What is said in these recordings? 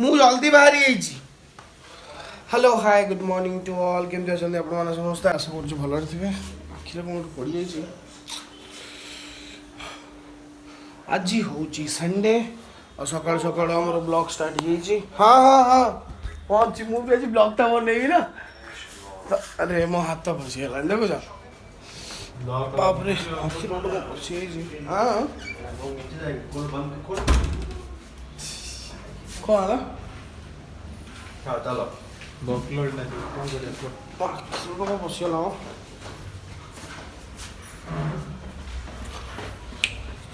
ମୁଁ ଜଲ୍ଦି ବାହାରି ଯାଇଛି। Hello hi good morning to all केमती अच्छा आप समस्त आशा कर भलरे थे आखिर कौन पड़ जाइए आज हूँ संडे और सकाल सकाल आम ब्लॉग स्टार्ट हो हाँ हाँ हाँ पहुँची मुझे आज ब्लॉगटा बनईबी ना तो अरे मो हाथ फसीगला देखुच बापरे आखिर गोटे फसी हाँ कौन चलो फसीगला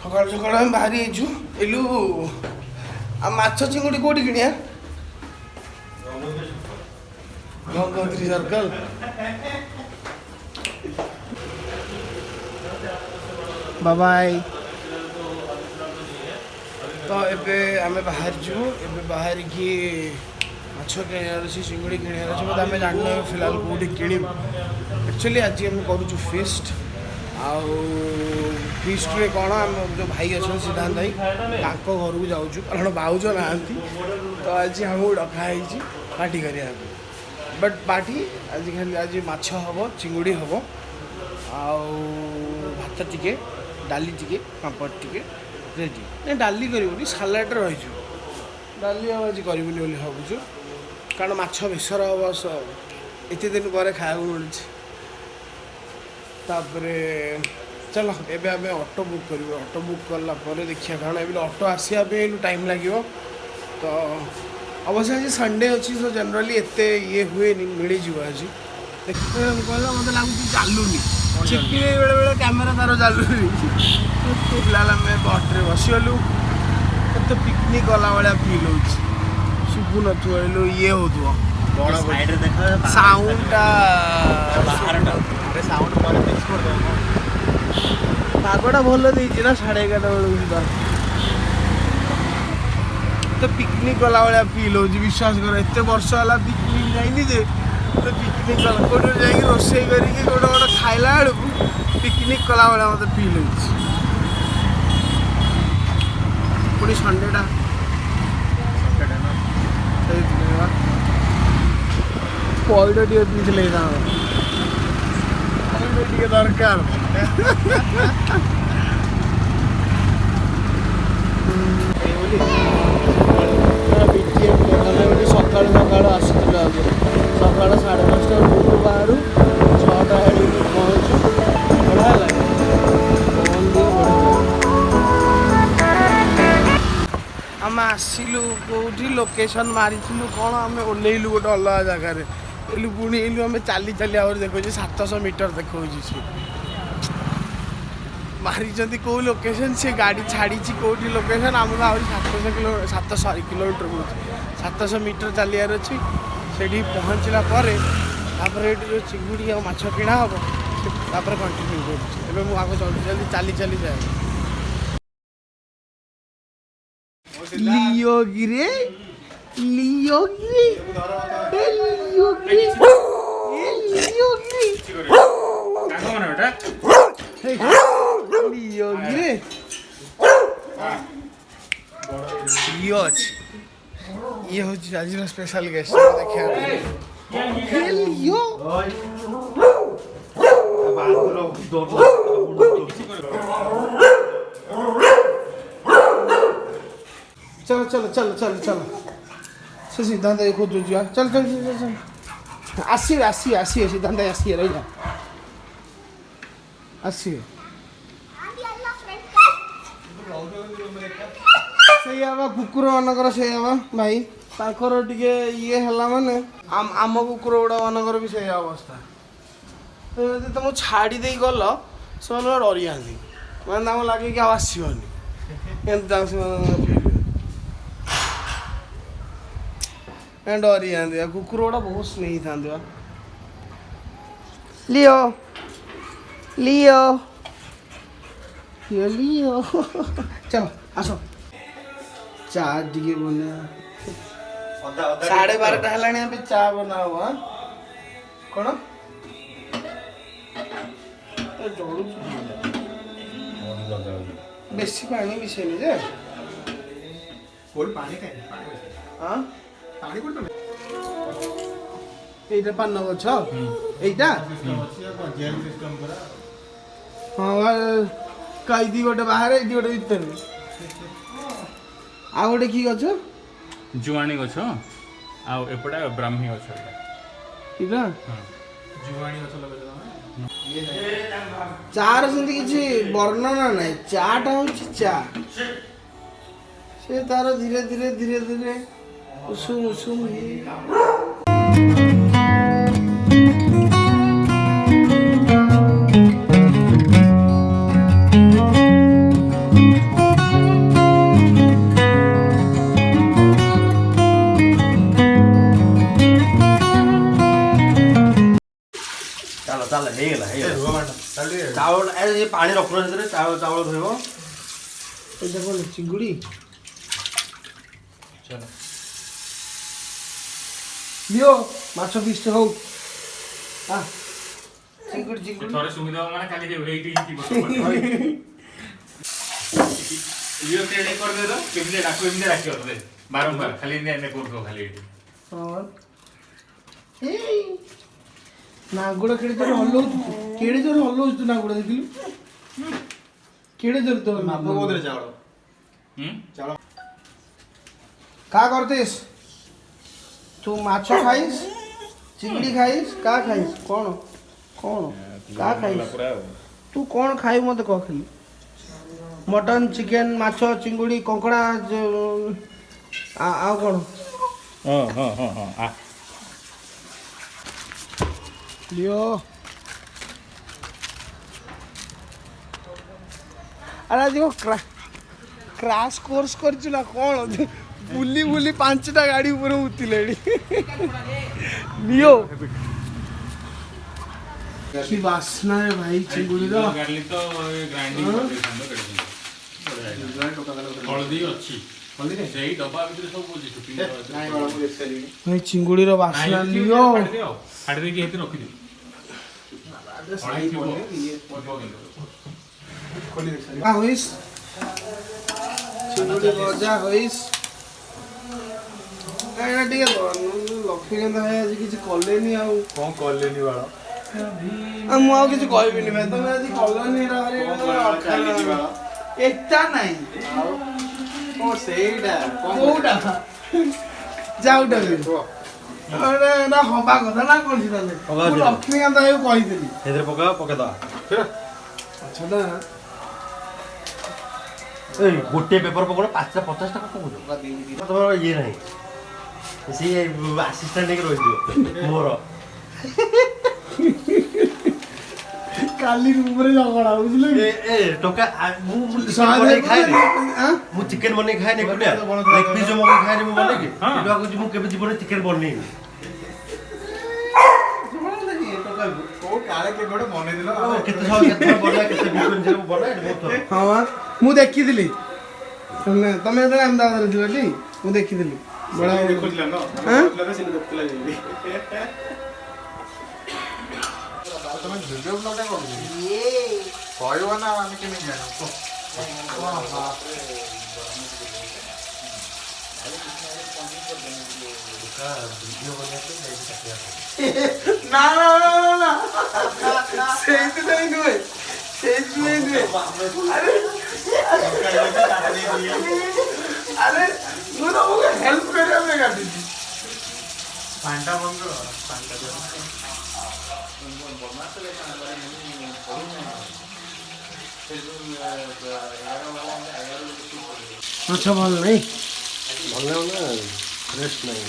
सकाल सकाल आम बाहरी एलु माछ चिंगुड़ी कौटी किणिया गंगोत्री सर्कल बाय तो एबे आमे बाहर जु एबे बाहर की माछ किणार अच्छी चिंगुड़ी किणार अच्छे मतलब आम जानना फिलहाल कौटी कि एक्चुअली आज आम करूँ फिस्ट आउ फिस्ट रे कौन आम जो भाई अच्छे सिद्धांत भाई घर को जाऊँ कारण बाउज ना तो आज हमको डकाई पार्टी करा बट पार्टी आज खाली आज माछ हम चिंगुड़ी हम आउ भात टिके डाली टिके पापड़ टिके रेडी नहीं डाली कर सालाड रही डाली आज करूँ भावुँ कारण माछ बेसर हम एत दिन पर खाया मिलूँ तापरे चलो एबे आम ऑटो बुक करूँ ऑटो बुक कला देखिए कारण ये ऑटो आसा टाइम लगे तो अवश्य आज संडे अच्छी तो जनरली एत ये हुए मिल आज कहला मत लगुच चलुनी चिपी बेले बेले कैमेरा तार चलुनी फिलहाल आम बट्रे बसीगलु तो पिकनिक गला भाया फिल हो शुभु नु ये हो साउंडटा पागटा भल देना 11:30 बेलू तो पिकनिक गला भाया फिल हो विश्वास कर एत वर्ष है पिकनिक जाइनी जे तो पिकनिक गला कौटे जाकि रोसे करके गोटे गोटे खाइला बेलू पिकनिक कला भाया मत फिल हो पुणी संडेटा पॉइंट टे पीछे दरकार सका सका आसुला सका 5:30 बाहर 6टा पहुँचु बढ़िया लगे आम आसिलु कौटी लोकेशन मारिलु कौन आम ओल्लू गोटे अलग जगार एलु पुणी एलु आम चली चली आ देखो 700 मीटर देखो मारी कौ लोकेशन से गाड़ी छाड़ी कौटी लोकेशन आम 700 किलोमीटर 700 मीटर चलियार अच्छी से पहुँचला जो चिंगुड़ी और माछ किणा हम कंटिन्यू कर आगे जल्दी जल्दी चली चली जाए लियोगिरे लियोगिरे लियोगिरे लियोगिरे ये हूँ आज स्पेशल गेस्ट देखा लियो चलो चलो चलो चलो चलो से सिद्धांत खोज चल चल चल चल आसिए आसिए आसिए सिद्धांत आसिए रही जा आसिए से कुकुर मानकर से भाई ताकर टिके ये है माने आम कुकुर गुड़ा मानकर भी से अवस्था तो यदि तुम छाड़ी दे गल से डरी जाती मैंने लगे कि आसबनी डरी जाते कुकुर गुड़ा बहुत स्नेही था लियो लियो लियो चलो आसो चा टे बना 12:30 है चा बना हुआ कौन बेसी पानी मिसेनी जे पानी हाँ এইটা পান গছ এইটা ହଁ କାଇଦି ଗୋଟେ ବାହାରେ ଏଇଠି ଗୋଟେ ଭିତରେ ଆଉ ଗୋଟେ କି ଗଛ जुआणी गछ ଆଉ ଏପଟେ ବ୍ରାହ୍ମୀ ଗଛ ଏଇଟା जुआणी ଗଛ ଲଗେଇଛ ଚାର ସେମିତି କିଛି ବର୍ଣ୍ଣନା ନାହିଁ ଚାଟା ହଉଛି ଚା ସେ ତାର ଧୀରେ ଧୀରେ ଧୀରେ ଧୀରେ ଉଷୁମ ଉଷୁମ ହେଇ ଚାଲ ହେଇଗଲା ଚାଉଳ ପାଣି ରଖୁନ ସେଥିରେ ଚାଉଳ ଧୋଇବ ଏଇଟା କଣ ଚିଙ୍ଗୁଡ଼ି লিও মাছ পিসটা হোক চিঙ্গুড়ি চিঙ্গুড়ি ଥରେ ଶୁଣିଦେବ ମାନେ ଖାଲି ହେଇଠି ହିଁ ଥିବ লিও ଟ୍ରେନିଂ କରିଦେଲ କେମିତି ଡାକୁ ଏମିତି ଡାକିବ ତତେ ବାରମ୍ବାର ଖାଲି ଏମିତି ଏମିତି କରୁଥିବ ଖାଲି ଏଇଠି ହଁ ଏଇ ନାଗୁଡା କେଡେ ଜୋରେ ହଲଉଛୁ କେଡେ ଜୋରେ ହଲଉଛୁ ତୁ ନାଗୁଡା ଦେଖିଲୁ କେଡେ ଜୋରେ ତ ମାପ କୋଉଥିରେ ଚାଉଳ ଚାଉଳ का करतेस तू माछ खाइस चिंगड़ी खाइस का खाइस कौन कौन का खाइस तू कौन खाई मत कह खाली मटन चिकन माछ चिंगुड़ी कंकड़ा आ कौन ହଁ ହଁ ହଁ ହଁ ଆ लियो अरे आज क्राश कोर्स कर कौन बुली बुली 5टा गाड़ी ऊपर उतले लियो की वासना है भाई चिंगुड़ी रो ଗାର୍ଲିକ ତ ଗ୍ରାଇଣ୍ଡିଂ କରିଦେଇଥାନ୍ତ ହଳଦୀ ଅଛି ସେଇ ଡବା ଭିତରେ ସବୁ ବୁଝିଛୁ भाई चिंगुड़ी रो वासना लियो ଛାଡ଼ି ଦେଇକି ଏଠି ରଖିଦିଅ का होइस चिंगुड़ी भजा होइस काइना ଟିକେ ଲକ୍ଷ୍ମୀକାନ୍ତ ଭାଇ ଆଜି କିଛି କଲେନି ଆଉ କଣ କଲେନି ବାଳ ମୁଁ ଆଉ କିଛି କହିବିନି ଭାଇ ତମେ ଆଜି କଲନି ଏଟା ନାହିଁ ଆଉ କଣ ସେଇଟା କୋଉଟା ଯାଉଟା ନା ହବା କଥା ନା କଣ ତାହେଲେ ମୁଁ ଲକ୍ଷ୍ମୀକାନ୍ତ ଭାଇ କହିଥିଲି ସେଥିରେ ପକେଇଦବା ଆଚ୍ଛା ଏଇ ଗୋଟିଏ ପେପର ପକଉନ 50 ଟଙ୍କା କହୁଛ ତମର ଇଏ ନାହିଁ ସିଏ ଆସିଷ୍ଟାଣ୍ଟ ହେଇକି ରହିଯିବ ମୋର କାଲି ଉପରେ ଝଗଡ଼ା ବୁଝିଲେ ଏ ଟଙ୍କା ମୁଁ ଚିକେନ ଖାଏନି ମୁଁ ଚିକେନ ବନେଇ ଖାଏନି ଏକୁଟିଆ ଲେଗ ପିସ୍ ମଗେଇ ଖାଏନି ମୁଁ ବନେଇକି ଏଇଟା କହୁଛି ମୁଁ କେବେ ଜୀବନରେ ଚିକେନ ବନେଇନି କେତେ ବନାଏ କେତେ ବନାଏ ହଁ ମୁଁ ଦେଖିଥିଲି ତମେ ଯେତେବେଳେ ଅହମଦାବାଦରେ ଥିଲ ଟି ମୁଁ ଦେଖିଥିଲି କହିବ ନା ଆମେ କେମିତି ଜାଣିବୁ ନା ସେଇଥିପାଇଁ ନୁହେଁ ଆରେ ମୁଁ ତମକୁ ହେଲ୍ପ କରିବା ପାଇଁ କାଟିଛି ପାଣ୍ଟା ବନ୍ଦ ମାଛ ଭଲ ନାହିଁ ଭଲ ନା ରେଷ୍ଟ ନାହିଁ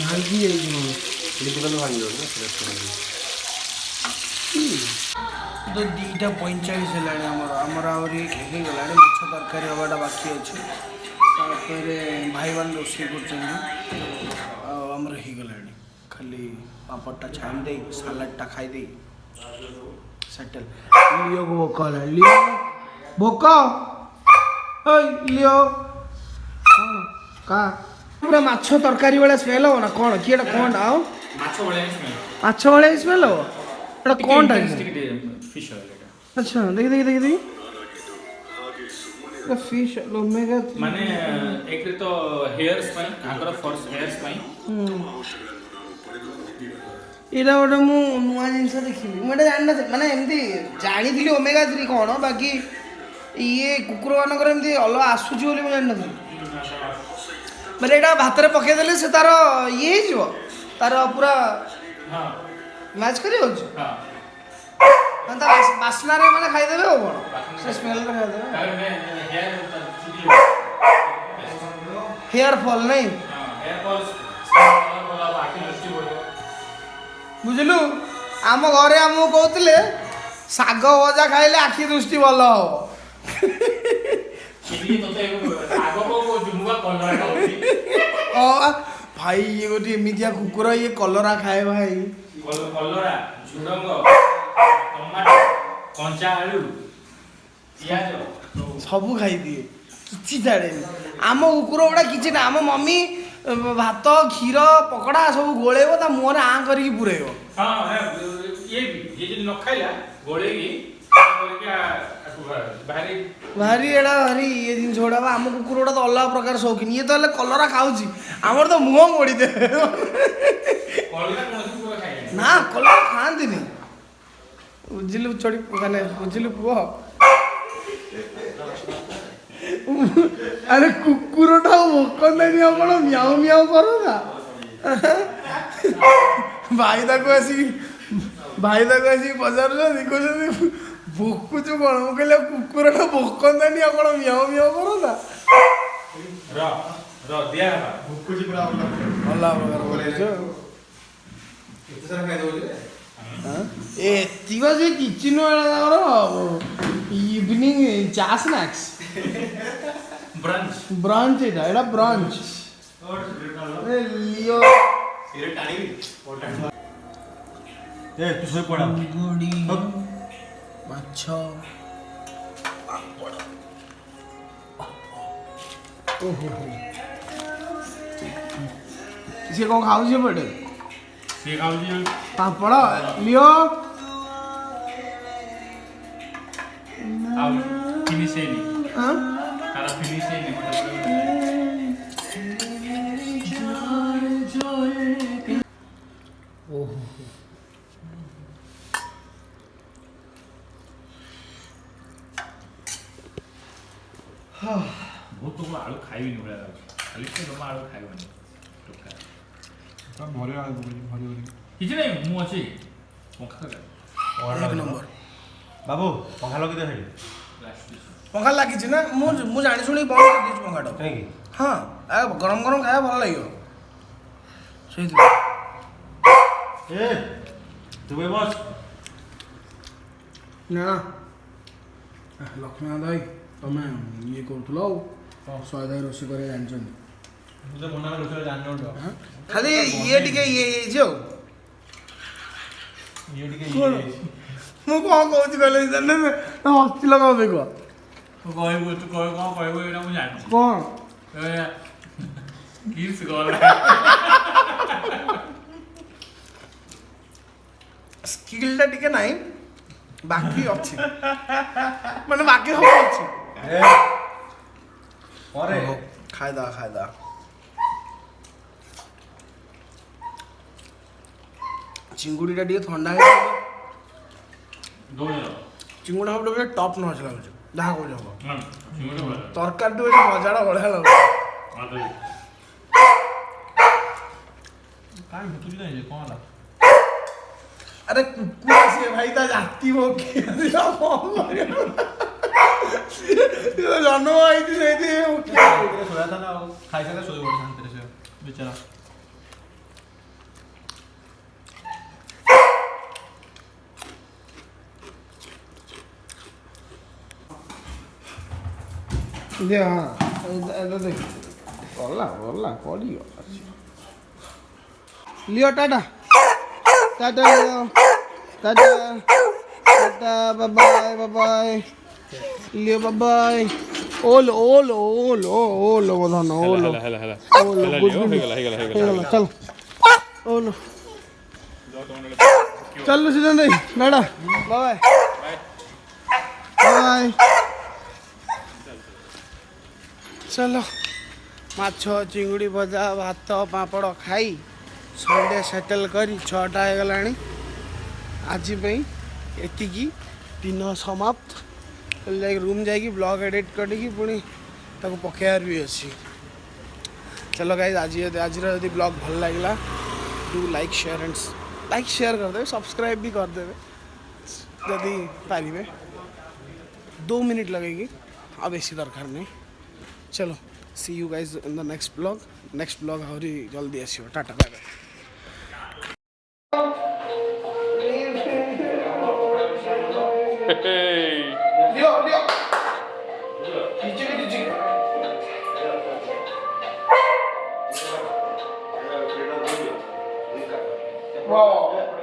ଭାଙ୍ଗି ହେଇଯିବ ଭାଙ୍ଗି ଯାଉଛି ତ 2:45 ହେଲାଣି ଆମର ଆହୁରି ହେଇଗଲାଣି ମାଛ ତରକାରୀ ହେବାଟା ବାକି ଅଛି ତାପରେ ଭାଇମାନେ ରୋଷେଇ କରୁଛନ୍ତି ଆଉ ଆମର ହେଇଗଲାଣି ଖାଲି ପାପଡ଼ଟା ଛାଣି ଦେଇ ସାଲାଡ଼ଟା ଖାଇଦେଇ ସେଟେଲ୍ লিওକୁ ଭୋକ ହେଲା লিଓ ଭୋକ ହେଇ লিଓ କା ପୁରା ମାଛ ତରକାରୀ ଭଳିଆ ସ୍ମେଲ୍ ହବ ନା କ'ଣ କି ଏଇଟା କ'ଣଟା ଆଉ ମାଛ ଭଳିଆ ସ୍ମେଲ୍ ହବ ଏଇଟା କ'ଣଟା ଫିsh ଅଏଲ୍ ଆଚ୍ଛା ଦେଖି का फिश ओमेगा 3 माने एक तो हेयर्स ପାଇଁ ଆଙ୍କର ଫର୍ସ ହେୟର୍ସ ପାଇଁ ଏଇଟା ଗୋଟେ ମୁଁ ନୂଆ ଜିନିଷ ଦେଖିଲି ମୁଁ ଏଇଟା ଜାଣିନଥିଲି ମାନେ ଏମିତି ଜାଣିଥିଲି ଓମେଗା 3 କ'ଣ ବାକି ଇଏ କୁକୁର ମାନଙ୍କର ଏମିତି ଅଲଗା ଆସୁଛି ବୋଲି ମୁଁ ଜାଣିନଥିଲି ମାନେ ଏଇଟା ଭାତରେ ପକେଇଦେଲେ ସେ ତାର ଇଏ ହେଇଯିବ ତାର ପୁରା ହଁ ମ୍ୟାଚ୍ କରି ଯାଉଛି ହଁ ମାନେ ତା ବାସ୍ନାରେ ମାନେ ଖାଇଦେବେ ଆଉ କ'ଣ ସେ ସ୍ମେଲରେ ଖାଇଦେବେ ହେୟାର ଫଲ୍ ନାଇଁ ବୁଝିଲୁ ଆମ ଘରେ ଆମକୁ କହୁଥିଲେ ଶାଗ ଭଜା ଖାଇଲେ ଆଖି ଦୃଷ୍ଟି ଭଲ ହବ ଭାଇ ଇଏ ଗୋଟେ ଏମିତିଆ କୁକୁର ଇଏ କଲରା ଖାଏ ଭାଇ କଲରା ଝୁଡଙ୍ଗ ଟମାଟୋ କଞ୍ଚା ଆଳୁ ପିଆଜ ସବୁ ଖାଇଦିଏ କିଛି ଛାଡ଼େନି ଆମ କୁକୁର ଗୁଡ଼ା କିଛି ନା ଆମ ମମି ଭାତ କ୍ଷୀର ପକୋଡ଼ା ସବୁ ଗୋଳେଇବ ତା ମୁହଁରେ ଆଁ କରିକି ପୁରେଇବ ହଁ ଇଏ ଯଦି ନ ଖାଇଲା ଗୋଳେଇକି ଭାରି ଏଇଟା ଭାରି ଇଏ ଜିନିଷ ଗୁଡ଼ା ଆମ କୁକୁର ଗୁଡ଼ା ତ ଅଲଗା ପ୍ରକାର ସୌକିନ ଇଏ ତ ହେଲେ କଲରା ଖାଉଛି ଆମର ତ ମୁହଁ ମୋଡ଼ିଦେବେ ନା କଲରା ଖାଆନ୍ତିନି ବୁଝିଲୁ ଚଢି ମାନେ ବୁଝିଲୁ ପୁଅ ଆରେ କୁକୁରଟା ଭୋକନ୍ତାନି ଆପଣ ମିଆଉ ମିଆଉ କର ନା ଭାଇ ତାକୁ ଆସିକି ପଚାରୁଛନ୍ତି କହୁଛନ୍ତି ଭୋକୁଛୁ କ'ଣ ମୁଁ କହିଲି କୁକୁରଟା ଭୋକନ୍ତାନି ଆପଣ ମିଆଉ ମିଆଉ କର ନା ଏତିକ ଯେ କିଛି ନୁହଁ ତାଙ୍କର ଇଭିନିଂ ଚା ସ୍ନାକ୍ସ ବ୍ରଞ୍ଚ ଏଇଟା ବ୍ରଞ୍ଚ লিও ତୁ ଶୋଇ ପଡ଼ ଗୁଡ଼ି ମାଛ ଓହୋ ସିଏ କ'ଣ ଖାଉଛି ଏପଟେ ସିଏ ଖାଉଛି ପାମ୍ପଡ଼ লিও ଆଉ ଫିନିଶ ହେଇନି ହଁ ତାର ଫିନିଶ ହେଇନି ଓହୋ ବହୁତ ଲୋକ ଆଳୁ ଖାଇବିନି ଭଳିଆ ଲାଗୁଛି ଖାଲି ସେ ଜମା ଆଳୁ ଖାଇବନି କିଛି ନାହିଁ ମୁଁ ଅଛି ଏକ ନମ୍ବର ବାବୁ ପଙ୍ଖା ଲଗେଇ ଦେ ସେଠି ପଙ୍ଖା ଲାଗିଛି ନା ମୁଁ ଜାଣି ଶୁଣି ବନ୍ଦ କରିଦେଇଛି ପଙ୍ଖାଟା କାହିଁକି ହଁ ଗରମ ଗରମ ଖାଇବା ଭଲ ଲାଗିବ ସେଇଥିପାଇଁ ଏ ତୁ ଭାଇ ବସ ନା ଲକ୍ଷ୍ମୀନାଥ ଭାଇ ତମେ ଇଏ କରୁଥିଲ ଆଉ ଶହେ ଭାଇ ରୋଷେଇ କରିବା ଜାଣିଛନ୍ତି ଖାଲି ଇଏ ଟିକେ ଇଏ ହେଇଯାଇଛି ଆଉ ମୁଁ କ'ଣ କହୁଛି କହିଲେ ହସିଲ କ'ଣ ପାଇଁ କୁହ କହିବୁ ତୁ କ'ଣ କହିବୁ ଏଇଟା ମୁଁ ଜାଣିଛି କ'ଣ କିସ୍ ଗଲା ସ୍କିଲ୍ଟା ଟିକେ ନାହିଁ ବାକି ଅଛି ମାନେ ବାକି ସବୁ ଅଛି ଖାଇଦା ଚିଙ୍ଗୁଡିଟା ଟିକେ ଥଣ୍ଡା ହେଇଛି ଚିଙ୍ଗୁଡି ହବ ଟିକେ ଟପ୍ ନଚ ଲାଗୁଛି ଯାହା କହୁଛି ହବ ତରକାରୀ ଟିକେ ଭଜାଟା ବଢ଼ିଆ ଲାଗୁଛି ଆରେ କୁକୁର ସିଏ ଭାଇ ତା ଜାତି ଜନ୍ମ ହେଇଛି ସେଇଠି ଖାଇସାରିଲେ ଶୋଇ ପଡେ ଶାନ୍ତିରେ ସେ ବିଚାରା ଗଲା ପଡ଼ିବ Leo ta-ta ta-ta Leo ta-ta ta-ta bye Leo bye ওলো ধন ওলো চল ওলো চল সুজন ভাই টাটা বাই चलो माछ चिंगुड़ी भजा भात पापड़ खाई संडे सेटल करी 6टा हो गला आज एति दिन समाप्त रूम जाकि ब्लॉग एडिट करी पुणी ताको पकेयार भी अच्छी। चलो गाइज आज यदि ब्लॉग भल लगा डू लाइक शेयर करदे सब्सक्राइब भी करदे जदि पारे 2 मिनट लगेगी अब बेसी दरकार नहीं। चलो see you guys in the next blog आहरी जल्दी आसो टाटा बाय बाय।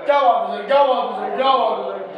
क्या बात है